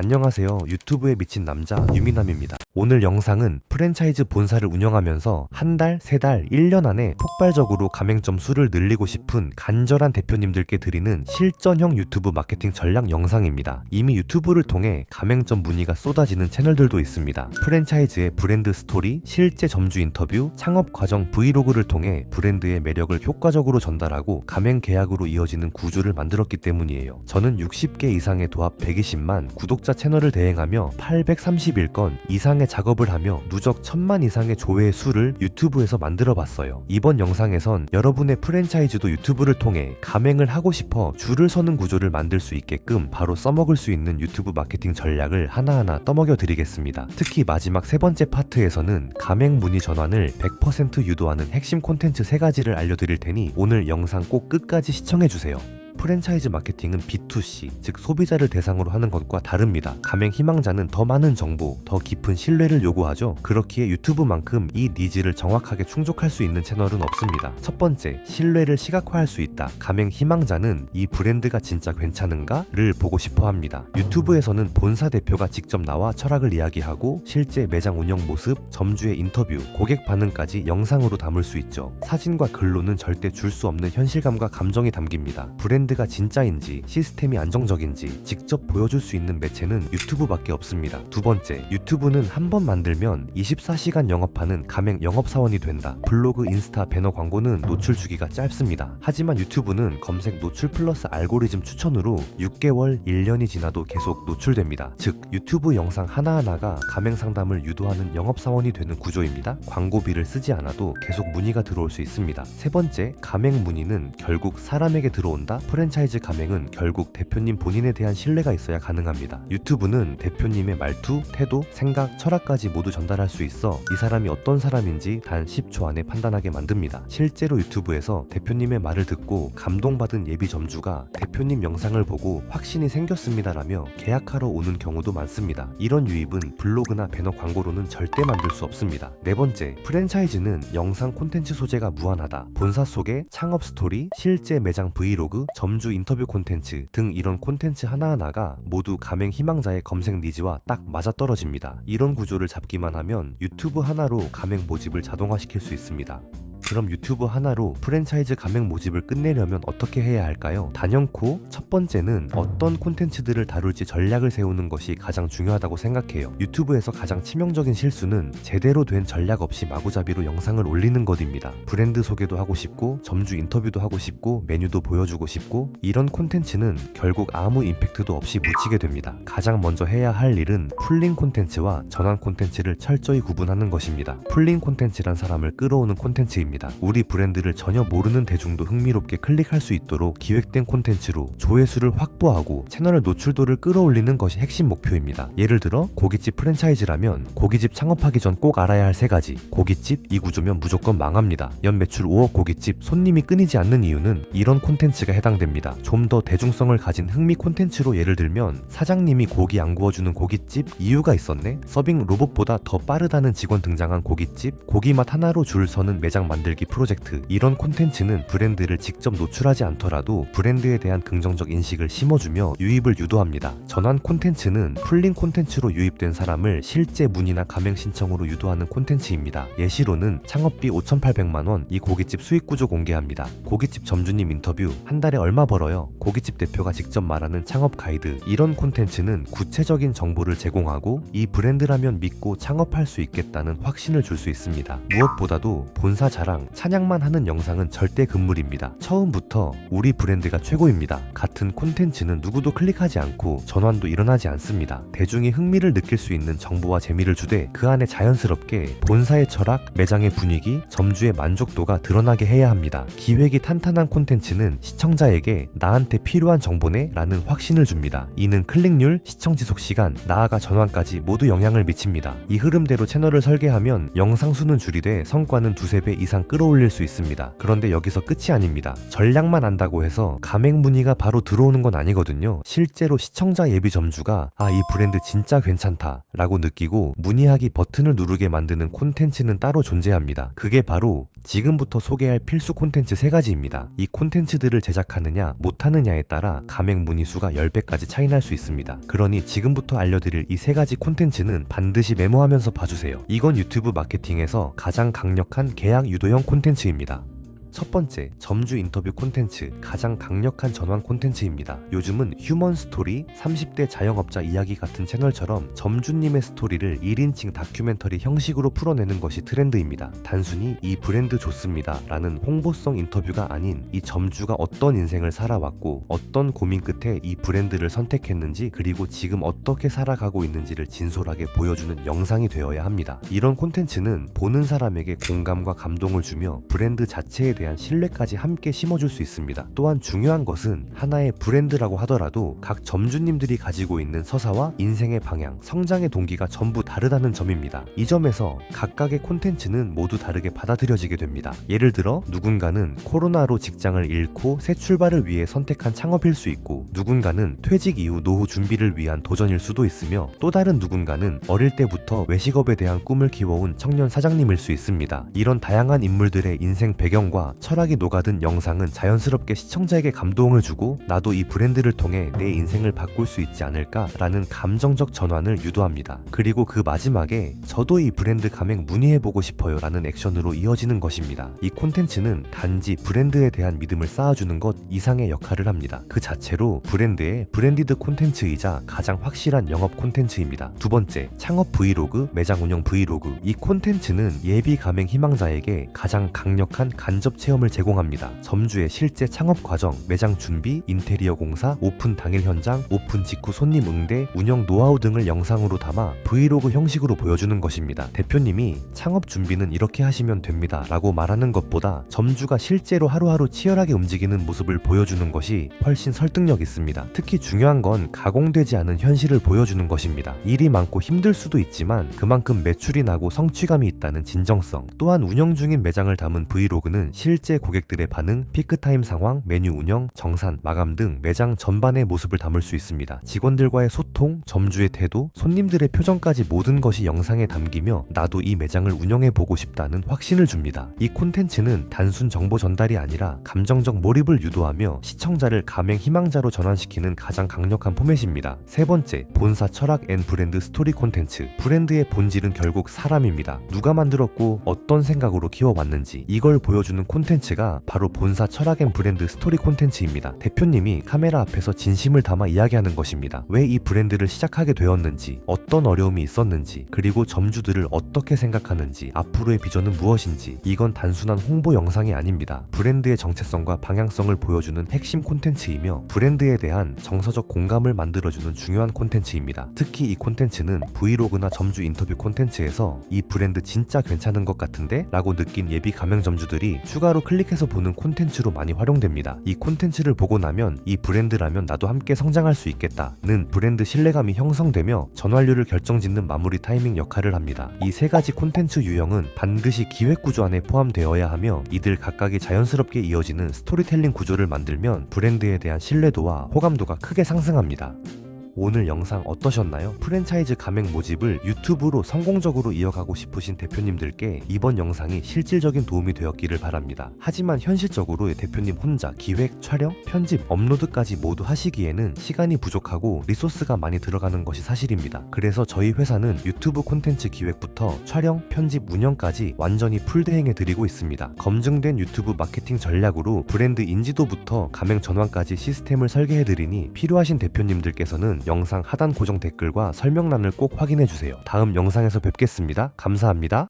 안녕하세요. 유튜브에 미친 남자 유미남입니다. 오늘 영상은 프랜차이즈 본사를 운영하면서 한 달, 세 달, 1년 안에 폭발적으로 가맹점 수를 늘리고 싶은 간절한 대표님들께 드리는 실전형 유튜브 마케팅 전략 영상입니다. 이미 유튜브를 통해 가맹점 문의가 쏟아지는 채널들도 있습니다. 프랜차이즈의 브랜드 스토리, 실제 점주 인터뷰, 창업 과정 브이로그를 통해 브랜드의 매력을 효과적으로 전달하고 가맹 계약으로 이어지는 구조를 만들었기 때문이에요. 저는 60개 이상의 도합 120만 구독자 채널을 대행하며 831건 이상의 작업을 하며 누적 1000만 이상의 조회 수를 유튜브에서 만들어 봤어요. 이번 영상에선 여러분의 프랜차이즈도 유튜브를 통해 가맹을 하고 싶어 줄을 서는 구조를 만들 수 있게끔 바로 써먹을 수 있는 유튜브 마케팅 전략을 하나하나 떠먹여 드리겠습니다. 특히 마지막 세 번째 파트에서는 가맹 문의 전환을 100% 유도하는 핵심 콘텐츠 3가지를 알려드릴 테니 오늘 영상 꼭 끝까지 시청해주세요. 프랜차이즈 마케팅은 B2C, 즉 소비자를 대상으로 하는 것과 다릅니다. 가맹 희망자는 더 많은 정보, 더 깊은 신뢰를 요구하죠. 그렇기에 유튜브만큼 이 니즈를 정확하게 충족할 수 있는 채널은 없습니다. 첫 번째, 신뢰를 시각화할 수 있다. 가맹 희망자는 이 브랜드가 진짜 괜찮은가를 보고 싶어 합니다. 유튜브에서는 본사 대표가 직접 나와 철학을 이야기하고 실제 매장 운영 모습, 점주의 인터뷰, 고객 반응까지 영상으로 담을 수 있죠. 사진과 글로는 절대 줄 수 없는 현실감과 감정이 담깁니다. 브랜드가 진짜인지 시스템이 안정적인지 직접 보여줄 수 있는 매체는 유튜브밖에 없습니다. 두 번째, 유튜브는 한 번 만들면 24시간 영업하는 가맹 영업사원이 된다. 블로그, 인스타, 배너 광고는 노출 주기가 짧습니다. 하지만 유튜브는 검색 노출 플러스 알고리즘 추천으로 6개월, 1년이 지나도 계속 노출됩니다. 즉 유튜브 영상 하나하나가 가맹 상담을 유도하는 영업사원이 되는 구조입니다. 광고비를 쓰지 않아도 계속 문의가 들어올 수 있습니다. 세 번째, 가맹 문의는 결국 사람에게 들어온다. 프랜차이즈 가맹은 결국 대표님 본인에 대한 신뢰가 있어야 가능합니다. 유튜브는 대표님의 말투, 태도, 생각, 철학까지 모두 전달할 수 있어 이 사람이 어떤 사람인지 단 10초 안에 판단하게 만듭니다. 실제로 유튜브에서 대표님의 말을 듣고 감동받은 예비 점주가 대표님 영상을 보고 확신이 생겼습니다라며 계약하러 오는 경우도 많습니다. 이런 유입은 블로그나 배너 광고로는 절대 만들 수 없습니다. 네 번째, 프랜차이즈는 영상 콘텐츠 소재가 무한하다. 본사 속에 창업 스토리, 실제 매장 브이로그, 점주 인터뷰 콘텐츠 등 이런 콘텐츠 하나하나가 모두 가맹 희망자의 검색 니즈와 딱 맞아떨어집니다. 이런 구조를 잡기만 하면 유튜브 하나로 가맹 모집을 자동화시킬 수 있습니다. 그럼 유튜브 하나로 프랜차이즈 가맹 모집을 끝내려면 어떻게 해야 할까요? 단연코 첫 번째는 어떤 콘텐츠들을 다룰지 전략을 세우는 것이 가장 중요하다고 생각해요. 유튜브에서 가장 치명적인 실수는 제대로 된 전략 없이 마구잡이로 영상을 올리는 것입니다. 브랜드 소개도 하고 싶고 점주 인터뷰도 하고 싶고 메뉴도 보여주고 싶고 이런 콘텐츠는 결국 아무 임팩트도 없이 묻히게 됩니다. 가장 먼저 해야 할 일은 풀링 콘텐츠와 전환 콘텐츠를 철저히 구분하는 것입니다. 풀링 콘텐츠란 사람을 끌어오는 콘텐츠입니다. 우리 브랜드를 전혀 모르는 대중도 흥미롭게 클릭할 수 있도록 기획된 콘텐츠로 조회수를 확보하고 채널의 노출도를 끌어올리는 것이 핵심 목표입니다. 예를 들어 고깃집 프랜차이즈라면 고깃집 창업하기 전 꼭 알아야 할 3가지. 고깃집 이 구조면 무조건 망합니다. 연 매출 5억 고깃집 손님이 끊이지 않는 이유는 이런 콘텐츠가 해당됩니다. 좀 더 대중성을 가진 흥미 콘텐츠로 예를 들면 사장님이 고기 안 구워주는 고깃집 이유가 있었네? 서빙 로봇보다 더 빠르다는 직원 등장한 고깃집, 고기 맛 하나로 줄 서는 매장 만들기 프로젝트. 이런 콘텐츠는 브랜드를 직접 노출하지 않더라도 브랜드에 대한 긍정적 인식을 심어주며 유입을 유도합니다. 전환 콘텐츠는 풀링 콘텐츠로 유입된 사람을 실제 문의나 가맹 신청으로 유도하는 콘텐츠입니다. 예시로는 창업비 5,800만원 이 고깃집 수익 구조 공개합니다. 고깃집 점주님 인터뷰 한 달에 얼마 벌어요? 고깃집 대표가 직접 말하는 창업 가이드. 이런 콘텐츠는 구체적인 정보를 제공하고 이 브랜드라면 믿고 창업할 수 있겠다는 확신을 줄 수 있습니다. 무엇보다도 본사 자랑, 찬양만 하는 영상은 절대 금물입니다. 처음부터 우리 브랜드가 최고입니다. 같은 콘텐츠는 누구도 클릭하지 않고 전환도 일어나지 않습니다. 대중이 흥미를 느낄 수 있는 정보와 재미를 주되 그 안에 자연스럽게 본사의 철학, 매장의 분위기, 점주의 만족도가 드러나게 해야 합니다. 기획이 탄탄한 콘텐츠는 시청자에게 나한테 필요한 정보네? 라는 확신을 줍니다. 이는 클릭률, 시청 지속 시간, 나아가 전환까지 모두 영향을 미칩니다. 이 흐름대로 채널을 설계하면 영상 수는 줄이되 성과는 2~3배 이상 끌어올릴 수 있습니다. 그런데 여기서 끝이 아닙니다. 전략만 안다고 해서 가맹 문의가 바로 들어오는 건 아니거든요. 실제로 시청자 예비 점주가 이 브랜드 진짜 괜찮다 라고 느끼고 문의하기 버튼을 누르게 만드는 콘텐츠는 따로 존재합니다. 그게 바로 지금부터 소개할 필수 콘텐츠 3가지입니다. 이 콘텐츠들을 제작하느냐 못하느냐에 따라 가맹 문의 수가 10배까지 차이 날 수 있습니다. 그러니 지금부터 알려드릴 이 3가지 콘텐츠는 반드시 메모하면서 봐주세요. 이건 유튜브 마케팅에서 가장 강력한 계약 유도형 콘텐츠입니다. 첫 번째, 점주 인터뷰 콘텐츠, 가장 강력한 전환 콘텐츠입니다. 요즘은 휴먼 스토리, 30대 자영업자 이야기 같은 채널처럼 점주님의 스토리를 1인칭 다큐멘터리 형식으로 풀어내는 것이 트렌드입니다. 단순히 이 브랜드 좋습니다 라는 홍보성 인터뷰가 아닌 이 점주가 어떤 인생을 살아왔고 어떤 고민 끝에 이 브랜드를 선택했는지, 그리고 지금 어떻게 살아가고 있는지를 진솔하게 보여주는 영상이 되어야 합니다. 이런 콘텐츠는 보는 사람에게 공감과 감동을 주며 브랜드 자체에 대한 신뢰까지 함께 심어줄 수 있습니다. 또한 중요한 것은 하나의 브랜드라고 하더라도 각 점주님들이 가지고 있는 서사와 인생의 방향, 성장의 동기가 전부 다르다는 점입니다. 이 점에서 각각의 콘텐츠는 모두 다르게 받아들여지게 됩니다. 예를 들어 누군가는 코로나로 직장을 잃고 새 출발을 위해 선택한 창업일 수 있고, 누군가는 퇴직 이후 노후 준비를 위한 도전일 수도 있으며, 또 다른 누군가는 어릴 때부터 외식업에 대한 꿈을 키워온 청년 사장님일 수 있습니다. 이런 다양한 인물들의 인생 배경과 철학이 녹아든 영상은 자연스럽게 시청자에게 감동을 주고 나도 이 브랜드를 통해 내 인생을 바꿀 수 있지 않을까 라는 감정적 전환을 유도합니다. 그리고 그 마지막에 저도 이 브랜드 가맹 문의해보고 싶어요 라는 액션으로 이어지는 것입니다. 이 콘텐츠는 단지 브랜드에 대한 믿음을 쌓아주는 것 이상의 역할을 합니다. 그 자체로 브랜드의 브랜디드 콘텐츠이자 가장 확실한 영업 콘텐츠입니다. 두 번째, 창업 브이로그, 매장 운영 브이로그. 이 콘텐츠는 예비 가맹 희망자에게 가장 강력한 간접 체험을 제공합니다. 점주의 실제 창업 과정, 매장 준비, 인테리어 공사, 오픈 당일 현장, 오픈 직후 손님 응대, 운영 노하우 등을 영상으로 담아 브이로그 형식으로 보여주는 것입니다. 대표님이 창업 준비는 이렇게 하시면 됩니다 라고 말하는 것보다 점주가 실제로 하루하루 치열하게 움직이는 모습을 보여주는 것이 훨씬 설득력 있습니다. 특히 중요한 건 가공되지 않은 현실을 보여주는 것입니다. 일이 많고 힘들 수도 있지만 그만큼 매출이 나고 성취감이 있다는 진정성, 또한 운영 중인 매장을 담은 브이로그는 실제 고객들의 반응, 피크타임 상황, 메뉴 운영, 정산, 마감 등 매장 전반의 모습을 담을 수 있습니다. 직원들과의 소통, 점주의 태도, 손님들의 표정까지 모든 것이 영상에 담기며 나도 이 매장을 운영해보고 싶다는 확신을 줍니다. 이 콘텐츠는 단순 정보 전달이 아니라 감정적 몰입을 유도하며 시청자를 가맹 희망자로 전환시키는 가장 강력한 포맷입니다. 세 번째, 본사 철학 앤 브랜드 스토리 콘텐츠. 브랜드의 본질은 결국 사람입니다. 누가 만들었고 어떤 생각으로 키워왔는지, 이걸 보여주는 콘텐츠가 바로 본사 철학 앤 브랜드 스토리 콘텐츠입니다. 대표님이 카메라 앞에서 진심을 담아 이야기하는 것입니다. 왜 이 브랜드를 시작하게 되었는지, 어떤 어려움이 있었는지, 그리고 점주들을 어떻게 생각하는지, 앞으로의 비전은 무엇인지. 이건 단순한 홍보 영상이 아닙니다. 브랜드의 정체성과 방향성을 보여주는 핵심 콘텐츠이며 브랜드에 대한 정서적 공감을 만들어주는 중요한 콘텐츠입니다. 특히 이 콘텐츠는 브이로그나 점주 인터뷰 콘텐츠에서 이 브랜드 진짜 괜찮은 것 같은데? 라고 느낀 예비 가맹점주들이 추가로 클릭해서 보는 콘텐츠로 많이 활용됩니다. 이 콘텐츠를 보고 나면 이 브랜드라면 나도 함께 성장할 수 있겠다는 브랜드 신뢰감이 형성되며 전환율을 결정짓는 마무리 타이밍 역할을 합니다. 이 3가지 콘텐츠 유형은 반드시 기획 구조 안에 포함되어야 하며 이들 각각이 자연스럽게 이어지는 스토리텔링 구조를 만들면 브랜드에 대한 신뢰도와 호감도가 크게 상승합니다. 오늘 영상 어떠셨나요? 프랜차이즈 가맹 모집을 유튜브로 성공적으로 이어가고 싶으신 대표님들께 이번 영상이 실질적인 도움이 되었기를 바랍니다. 하지만 현실적으로 대표님 혼자 기획, 촬영, 편집, 업로드까지 모두 하시기에는 시간이 부족하고 리소스가 많이 들어가는 것이 사실입니다. 그래서 저희 회사는 유튜브 콘텐츠 기획부터 촬영, 편집, 운영까지 완전히 풀대행해 드리고 있습니다. 검증된 유튜브 마케팅 전략으로 브랜드 인지도부터 가맹 전환까지 시스템을 설계해 드리니 필요하신 대표님들께서는 영상 하단 고정 댓글과 설명란을 꼭 확인해주세요. 다음 영상에서 뵙겠습니다. 감사합니다.